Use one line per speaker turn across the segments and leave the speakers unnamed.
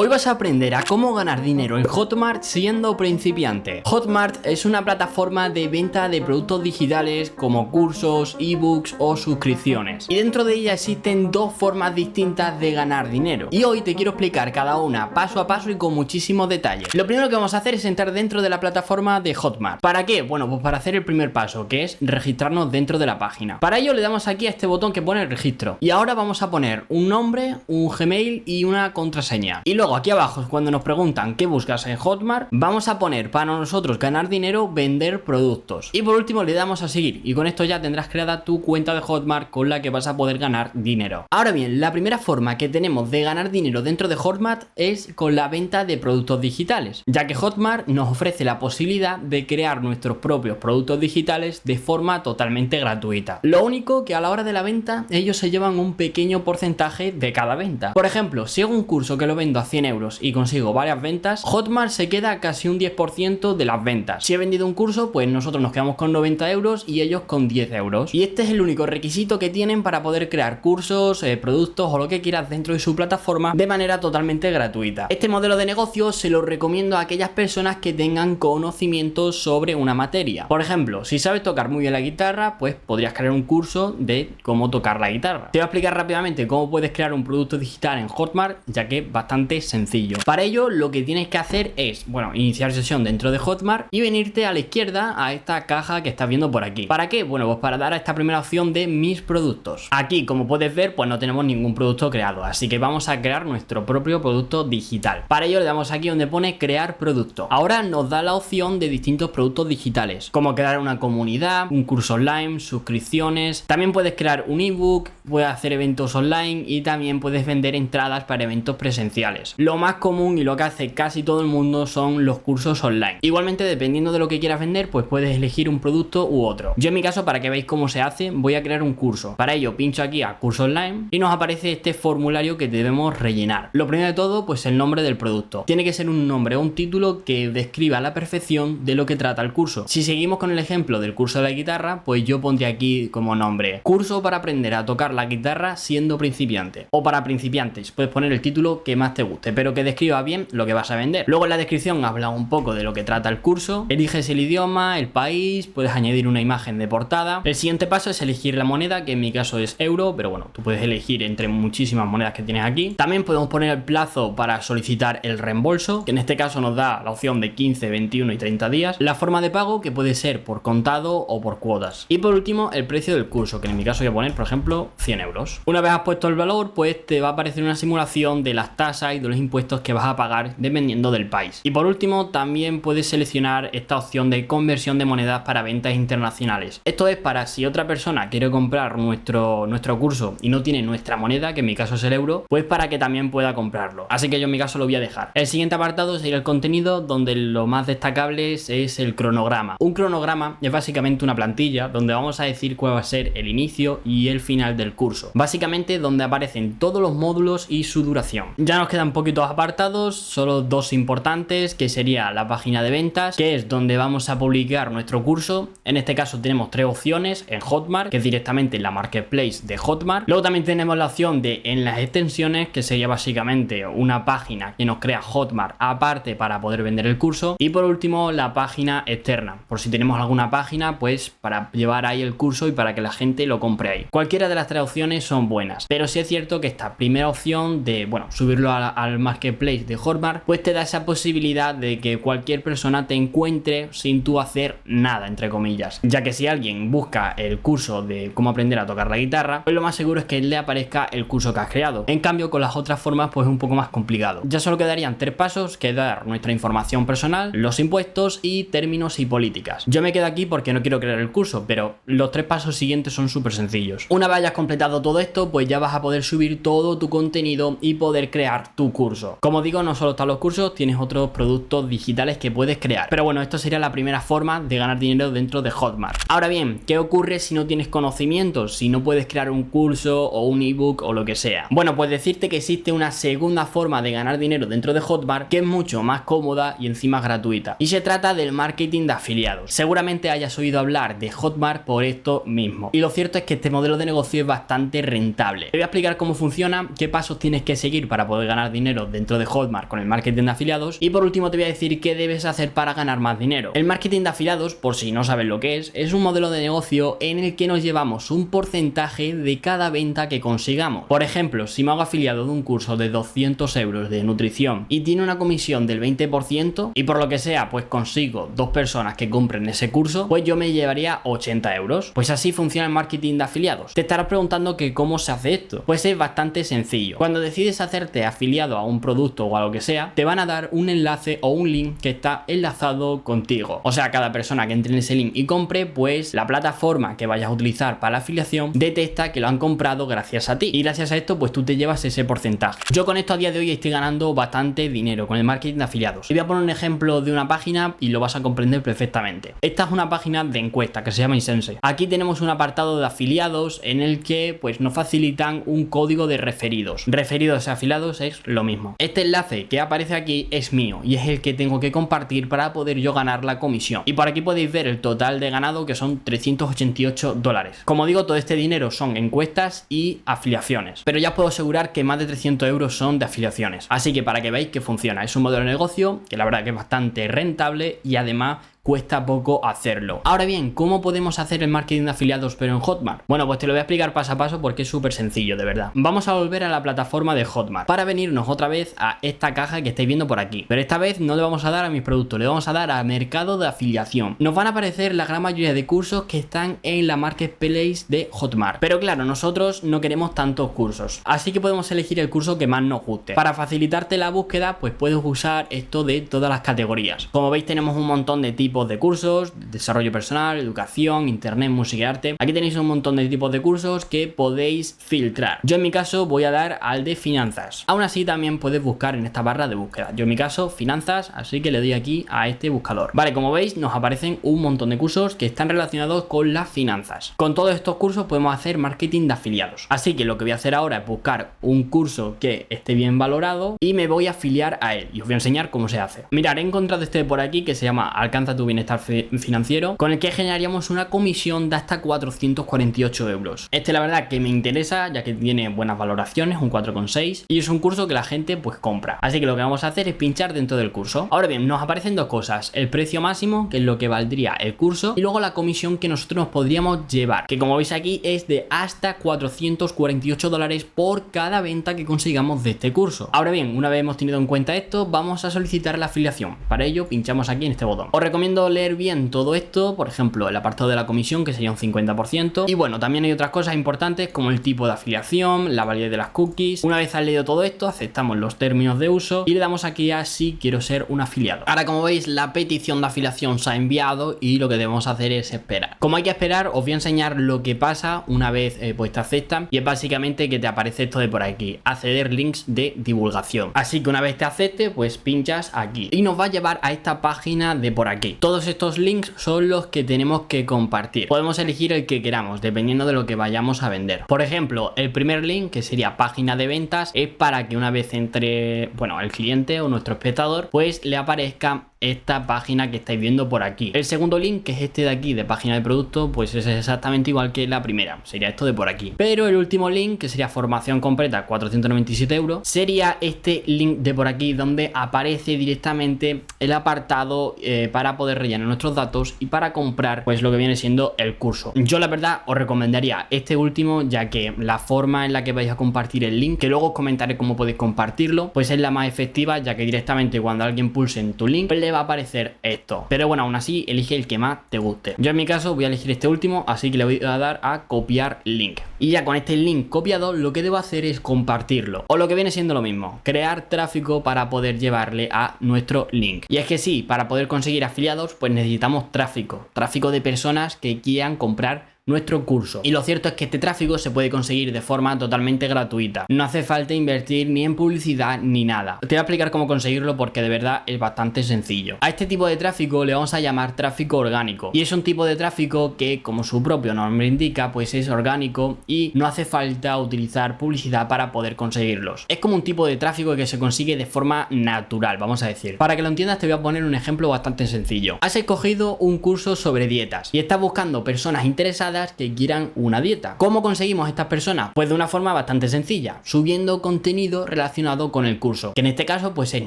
Hoy vas a aprender a cómo ganar dinero en Hotmart siendo principiante. Hotmart es una plataforma de venta de productos digitales como cursos, ebooks o suscripciones. Y dentro de ella existen dos formas distintas de ganar dinero. Y hoy te quiero explicar cada una paso a paso y con muchísimos detalles. Lo primero que vamos a hacer es entrar dentro de la plataforma de Hotmart. ¿Para qué? Bueno, pues para hacer el primer paso, que es registrarnos dentro de la página. Para ello le damos aquí a este botón que pone registro. Y ahora vamos a poner un nombre, un Gmail y una contraseña. Y luego aquí abajo, cuando nos preguntan qué buscas en Hotmart, vamos a poner para nosotros ganar dinero, vender productos. Y por último le damos a seguir y con esto ya tendrás creada tu cuenta de Hotmart con la que vas a poder ganar dinero. Ahora bien, la primera forma que tenemos de ganar dinero dentro de Hotmart es con la venta de productos digitales, ya que Hotmart nos ofrece la posibilidad de crear nuestros propios productos digitales de forma totalmente gratuita. Lo único que a la hora de la venta ellos se llevan un pequeño porcentaje de cada venta. Por ejemplo, si hago un curso que lo vendo a 100 euros y consigo varias ventas, Hotmart se queda casi un 10% de las ventas. Si he vendido un curso, pues nosotros nos quedamos con 90 euros y ellos con 10 euros. Y este es el único requisito que tienen para poder crear cursos, productos o lo que quieras dentro de su plataforma de manera totalmente gratuita. Este modelo de negocio se lo recomiendo a aquellas personas que tengan conocimientos sobre una materia. Por ejemplo, si sabes tocar muy bien la guitarra, pues podrías crear un curso de cómo tocar la guitarra. Te voy a explicar rápidamente cómo puedes crear un producto digital en Hotmart, ya que es bastante sencillo. Para ello lo que tienes que hacer es, iniciar sesión dentro de Hotmart y venirte a la izquierda a esta caja que estás viendo por aquí. ¿Para qué? Bueno, pues para dar a esta primera opción de mis productos. Aquí, como puedes ver, pues no tenemos ningún producto creado, así que vamos a crear nuestro propio producto digital. Para ello le damos aquí donde pone crear producto. Ahora nos da la opción de distintos productos digitales, como crear una comunidad, un curso online, suscripciones. También puedes crear un ebook, puedes hacer eventos online y también puedes vender entradas para eventos presenciales. Lo más común y lo que hace casi todo el mundo son los cursos online. Igualmente, dependiendo de lo que quieras vender, pues puedes elegir un producto u otro. Yo en mi caso, para que veáis cómo se hace, voy a crear un curso. Para ello pincho aquí a curso online y nos aparece este formulario que debemos rellenar. Lo primero de todo, pues el nombre del producto. Tiene que ser un nombre o un título que describa a la perfección de lo que trata el curso. Si seguimos con el ejemplo del curso de la guitarra, pues yo pondría aquí como nombre curso para aprender a tocar la guitarra siendo principiante. O para principiantes, puedes poner el título que más te guste, pero que describa bien lo que vas a vender. Luego en la descripción habla un poco de lo que trata el curso, eliges el idioma, el país, puedes añadir una imagen de portada. El siguiente paso es elegir la moneda, que en mi caso es euro, pero bueno, tú puedes elegir entre muchísimas monedas que tienes aquí. También podemos poner el plazo para solicitar el reembolso, que en este caso nos da la opción de 15, 21 y 30 días. La forma de pago, que puede ser por contado o por cuotas. Y por último, el precio del curso, que en mi caso voy a poner, por ejemplo, 100 euros. Una vez has puesto el valor, pues te va a aparecer una simulación de las tasas y de los impuestos que vas a pagar dependiendo del país. Y por último, también puedes seleccionar esta opción de conversión de monedas para ventas internacionales. Esto es para si otra persona quiere comprar nuestro curso y no tiene nuestra moneda, que en mi caso es el euro, pues para que también pueda comprarlo. Así que yo en mi caso lo voy a dejar. El siguiente apartado sería el contenido, donde lo más destacable es el cronograma. Un cronograma es básicamente una plantilla donde vamos a decir cuál va a ser el inicio y el final del curso. Básicamente donde aparecen todos los módulos y su duración. Ya nos quedan poquitos apartados, solo dos importantes, que sería la página de ventas, que es donde vamos a publicar nuestro curso. En este caso tenemos tres opciones en Hotmart, que es directamente en la marketplace de Hotmart. Luego también tenemos la opción de en las extensiones, que sería básicamente una página que nos crea Hotmart aparte para poder vender el curso. Y por último, la página externa, por si tenemos alguna página, pues para llevar ahí el curso y para que la gente lo compre ahí. Cualquiera de las tres opciones son buenas, pero sí es cierto que esta primera opción de, subirlo al marketplace de Hotmart, pues te da esa posibilidad de que cualquier persona te encuentre sin tú hacer nada, entre comillas, ya que si alguien busca el curso de cómo aprender a tocar la guitarra, pues lo más seguro es que le aparezca el curso que has creado. En cambio, con las otras formas pues es un poco más complicado. Ya solo quedarían tres pasos, que dar nuestra información personal, los impuestos y términos y políticas. Yo me quedo aquí porque no quiero crear el curso, pero los tres pasos siguientes son súper sencillos. Una vez hayas completado todo esto, pues ya vas a poder subir todo tu contenido y poder crear tu curso. Como digo, no solo están los cursos, tienes otros productos digitales que puedes crear. Pero bueno, esto sería la primera forma de ganar dinero dentro de Hotmart. Ahora bien, ¿qué ocurre si no tienes conocimientos? Si no puedes crear un curso o un ebook o lo que sea. Bueno, pues decirte que existe una segunda forma de ganar dinero dentro de Hotmart que es mucho más cómoda y encima gratuita. Y se trata del marketing de afiliados. Seguramente hayas oído hablar de Hotmart por esto mismo. Y lo cierto es que este modelo de negocio es bastante rentable. Te voy a explicar cómo funciona, qué pasos tienes que seguir para poder ganar dinero dinero dentro de Hotmart con el marketing de afiliados. Y por último te voy a decir qué debes hacer para ganar más dinero. El marketing de afiliados, por si no sabes lo que es un modelo de negocio en el que nos llevamos un porcentaje de cada venta que consigamos. Por ejemplo, si me hago afiliado de un curso de 200 euros de nutrición y tiene una comisión del 20% y por lo que sea pues consigo 2 personas que compren ese curso, pues yo me llevaría 80 euros. Pues así funciona el marketing de afiliados. Te estarás preguntando que cómo se hace esto. Pues es bastante sencillo. Cuando decides hacerte afiliado a un producto o a lo que sea, te van a dar un enlace o un link que está enlazado contigo. O sea, cada persona que entre en ese link y compre, pues la plataforma que vayas a utilizar para la afiliación detecta que lo han comprado gracias a ti. Y gracias a esto, pues tú te llevas ese porcentaje. Yo con esto a día de hoy estoy ganando bastante dinero con el marketing de afiliados. Te voy a poner un ejemplo de una página y lo vas a comprender perfectamente. Esta es una página de encuesta que se llama Insense. Aquí tenemos un apartado de afiliados en el que pues nos facilitan un código de referidos. Referidos a afiliados es lo mismo. Este enlace que aparece aquí es mío y es el que tengo que compartir para poder yo ganar la comisión. Y por aquí podéis ver el total de ganado, que son 388 dólares. Como digo, todo este dinero son encuestas y afiliaciones, pero ya os puedo asegurar que más de 300 euros son de afiliaciones. Así que para que veáis que funciona, es un modelo de negocio que la verdad que es bastante rentable y además cuesta poco hacerlo. Ahora bien, ¿cómo podemos hacer el marketing de afiliados pero en Hotmart? Bueno, pues te lo voy a explicar paso a paso porque es súper sencillo, de verdad. Vamos a volver a la plataforma de Hotmart para venirnos otra vez a esta caja que estáis viendo por aquí. Pero esta vez no le vamos a dar a mis productos, le vamos a dar a mercado de afiliación. Nos van a aparecer la gran mayoría de cursos que están en la marketplace de Hotmart. Pero claro, nosotros no queremos tantos cursos, así que podemos elegir el curso que más nos guste. Para facilitarte la búsqueda, pues puedes usar esto de todas las categorías. Como veis, tenemos un montón de tipos de cursos: desarrollo personal, educación, internet, música y arte. Aquí tenéis un montón de tipos de cursos que podéis filtrar. Yo en mi caso voy a dar al de finanzas. Aún así también puedes buscar en esta barra de búsqueda. Yo en mi caso finanzas, así que le doy aquí a este buscador. Vale, como veis nos aparecen un montón de cursos que están relacionados con las finanzas. Con todos estos cursos podemos hacer marketing de afiliados. Así que lo que voy a hacer ahora es buscar un curso que esté bien valorado y me voy a afiliar a él. Y os voy a enseñar cómo se hace. Mirad, he encontrado este por aquí que se llama Alcanza tu bienestar financiero, con el que generaríamos una comisión de hasta 448 euros. Este la verdad que me interesa, ya que tiene buenas valoraciones, un 4,6, y es un curso que la gente pues compra. Así que lo que vamos a hacer es pinchar dentro del curso. Ahora bien, nos aparecen dos cosas: el precio máximo, que es lo que valdría el curso, y luego la comisión que nosotros nos podríamos llevar, que como veis aquí es de hasta 448 dólares por cada venta que consigamos de este curso. Ahora bien, una vez hemos tenido en cuenta esto, vamos a solicitar la afiliación. Para ello pinchamos aquí en este botón. Os recomiendo leer bien todo esto, por ejemplo el apartado de la comisión, que sería un 50%, y bueno, también hay otras cosas importantes como el tipo de afiliación, la validez de las cookies. Una vez has leído todo esto, aceptamos los términos de uso y le damos aquí a si quiero ser un afiliado. Ahora, como veis, la petición de afiliación se ha enviado y lo que debemos hacer es esperar. Como hay que esperar, os voy a enseñar lo que pasa una vez pues te aceptan, y es básicamente que te aparece esto de por aquí: acceder links de divulgación. Así que una vez te acepte, pues pinchas aquí y nos va a llevar a esta página de por aquí. Todos estos links son los que tenemos que compartir. Podemos elegir el que queramos dependiendo de lo que vayamos a vender. Por ejemplo, el primer link, que sería página de ventas, es para que una vez entre, bueno, el cliente o nuestro espectador, pues le aparezca esta página que estáis viendo por aquí. El segundo link, que es este de aquí de página de producto, pues es exactamente igual que la primera, sería esto de por aquí. Pero el último link, que sería formación completa, 497 euros, sería este link de por aquí, donde aparece directamente el apartado para poder rellenar nuestros datos y para comprar pues lo que viene siendo el curso. Yo la verdad os recomendaría este último, ya que la forma en la que vais a compartir el link, que luego os comentaré cómo podéis compartirlo, pues es la más efectiva, ya que directamente cuando alguien pulse en tu link, pues le va a aparecer esto. Pero bueno, aún así elige el que más te guste. Yo en mi caso voy a elegir este último, así que le voy a dar a copiar link. Y ya con este link copiado, lo que debo hacer es compartirlo, o lo que viene siendo lo mismo, crear tráfico para poder llevarle a nuestro link. Y es que sí, para poder conseguir afiliados, pues necesitamos tráfico de personas que quieran comprar nuestro curso. Y lo cierto es que este tráfico se puede conseguir de forma totalmente gratuita. No hace falta invertir ni en publicidad ni nada. Te voy a explicar cómo conseguirlo porque de verdad es bastante sencillo. A este tipo de tráfico le vamos a llamar tráfico orgánico. Y es un tipo de tráfico que, como su propio nombre indica, pues es orgánico y no hace falta utilizar publicidad para poder conseguirlos. Es como un tipo de tráfico que se consigue de forma natural, vamos a decir. Para que lo entiendas, te voy a poner un ejemplo bastante sencillo. Has escogido un curso sobre dietas y estás buscando personas interesadas afiliadas que quieran una dieta. ¿Cómo conseguimos estas personas? Pues de una forma bastante sencilla, subiendo contenido relacionado con el curso, que en este caso pues es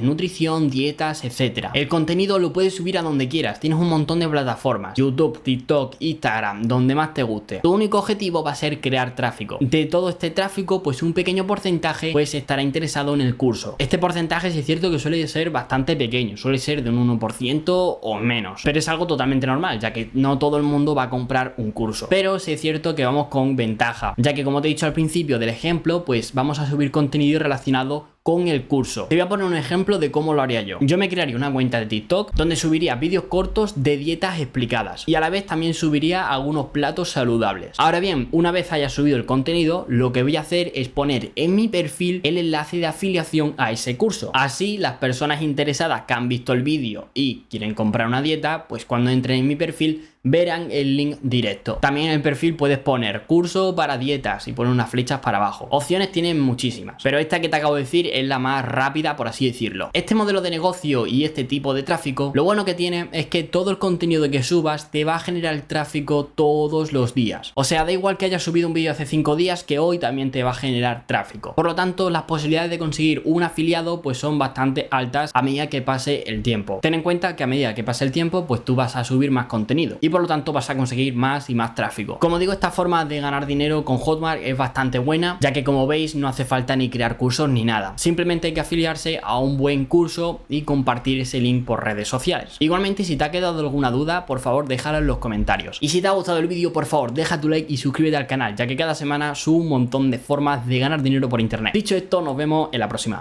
nutrición, dietas, etcétera. El contenido lo puedes subir a donde quieras, tienes un montón de plataformas, YouTube, TikTok, Instagram, donde más te guste. Tu único objetivo va a ser crear tráfico. De todo este tráfico, pues un pequeño porcentaje pues estará interesado en el curso. Este porcentaje sí es cierto que suele ser bastante pequeño, suele ser de un 1% o menos, pero es algo totalmente normal, ya que no todo el mundo va a comprar un curso. Pero sí es cierto que vamos con ventaja, ya que como te he dicho al principio del ejemplo, pues vamos a subir contenido relacionado con el curso. Te voy a poner un ejemplo de cómo lo haría yo. Yo me crearía una cuenta de TikTok donde subiría vídeos cortos de dietas explicadas y a la vez también subiría algunos platos saludables. Ahora bien, una vez haya subido el contenido, lo que voy a hacer es poner en mi perfil el enlace de afiliación a ese curso. Así las personas interesadas que han visto el vídeo y quieren comprar una dieta, pues cuando entren en mi perfil verán el link directo. También en el perfil puedes poner curso para dietas y poner unas flechas para abajo. Opciones tienen muchísimas, pero esta que te acabo de decir es la más rápida, por así decirlo. Este modelo de negocio y este tipo de tráfico, lo bueno que tiene es que todo el contenido que subas te va a generar tráfico todos los días. O sea, da igual que hayas subido un vídeo hace 5 días, que hoy también te va a generar tráfico. Por lo tanto, las posibilidades de conseguir un afiliado pues son bastante altas a medida que pase el tiempo. Ten en cuenta que a medida que pase el tiempo, pues tú vas a subir más contenido y por lo tanto vas a conseguir más y más tráfico. Como digo, esta forma de ganar dinero con Hotmart es bastante buena, ya que como veis no hace falta ni crear cursos ni nada. Simplemente hay que afiliarse a un buen curso y compartir ese link por redes sociales. Igualmente, si te ha quedado alguna duda, por favor déjala en los comentarios. Y si te ha gustado el vídeo, por favor deja tu like y suscríbete al canal, ya que cada semana subo un montón de formas de ganar dinero por internet. Dicho esto, nos vemos en la próxima.